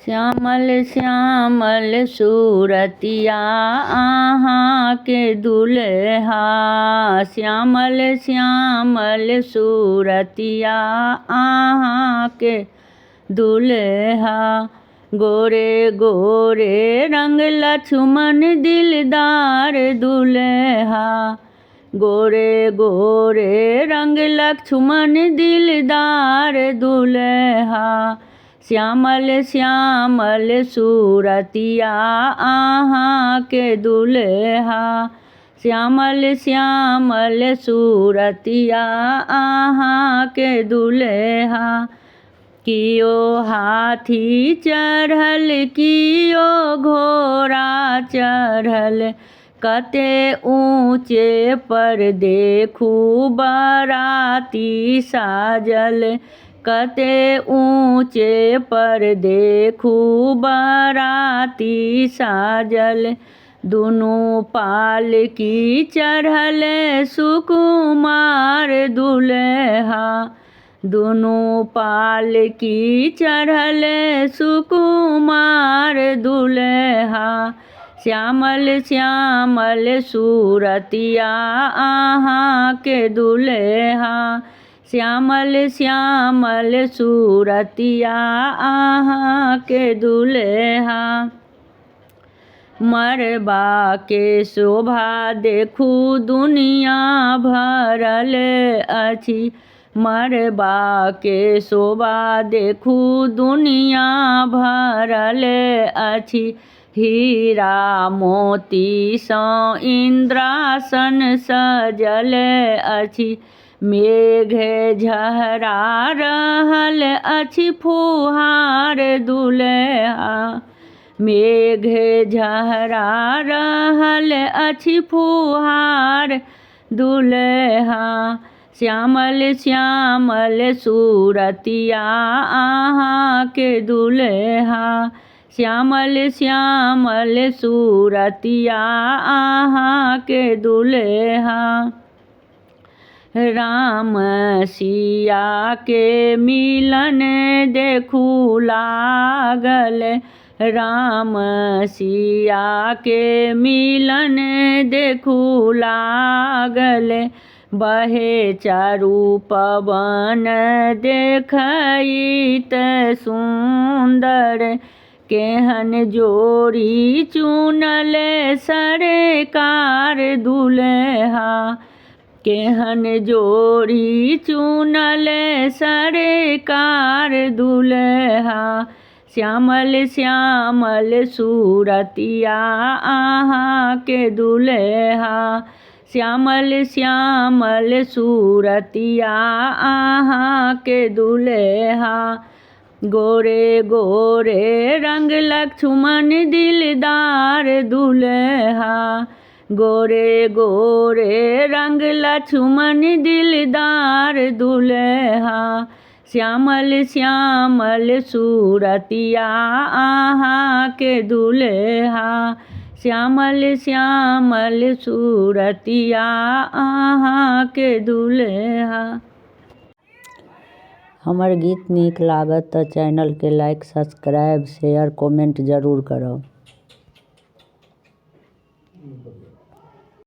श्यामल श्यामल सूरतिया आहाँ के दुल्हा। श्यामल श्यामल सूरतिया आहाँ के दुल्हा। गोरे गोरे रंग लक्ष्मण दिलदार दुल्हा। गोरे गोरे रंग लक्ष्मण दिलदार दुल्हा। श्यामल श्यामल सूरतिया आहाँ के दुल्हा। श्यामल श्यामल सूरतिया आहाँ के दुल्हा। कियो हाथी चढ़ल कियो घोड़ा चढ़ल। कते ऊँचे पर देखू बाराती साजल। कते ऊँचे पर देखू बाराती साजल। दुनू पालकी चढ़ल सुकुमार दुल्हा। दुनू पालकी चढ़ल सुकुमार दुल्हा। श्यामल श्यामल सूरतिया आहाँ के दुल्हा। श्यामल श्यामल सूरतिया आहाँ के दुल्हा। मरबा के शोभा देखू दुनिया भरल अछि। मरबा के शोभा देखू दुनिया भरल अछि। हीरा मोती सँ इंद्रासन सजल अछि। मेघ झहरा रहल अछि फुहार दुल्हा। मेघ झहरा रहल अछि फुहार दुल्हा। श्यामल श्यामल सूरतिया आहाँ के दुल्हा। श्यामल श्यामल सूरतिया आहाँ के दुल्हा। राम सिया के मिलन देखू लागल। राम सिया के मिलन देखू लागल। बहे चारू पवन देखइत सुंदर। केहन जोड़ी चुनल सरकार दुल्हा। केहन जोड़ी चुनल सरकार दुल्हा। श्यामल श्यामल सूरतिया आहाँ के दुल्हा। श्यामल श्यामल सूरतिया आहाँ के दुल्हा। गोरे गोरे रंग लक्ष्मण दिलदार दुल्हा। गोरे गोरे रंग लक्ष्मण दिलदार दुल्हा। श्यामल श्यामल सूरतिया आहाँ के दुल्हा। श्यामल श्यामल सूरतिया आहाँ के दुल्हा। हमर गीत नीक लागत तऽ चैनल के लाइक सब्सक्राइब शेयर कमेंट जरूर करब।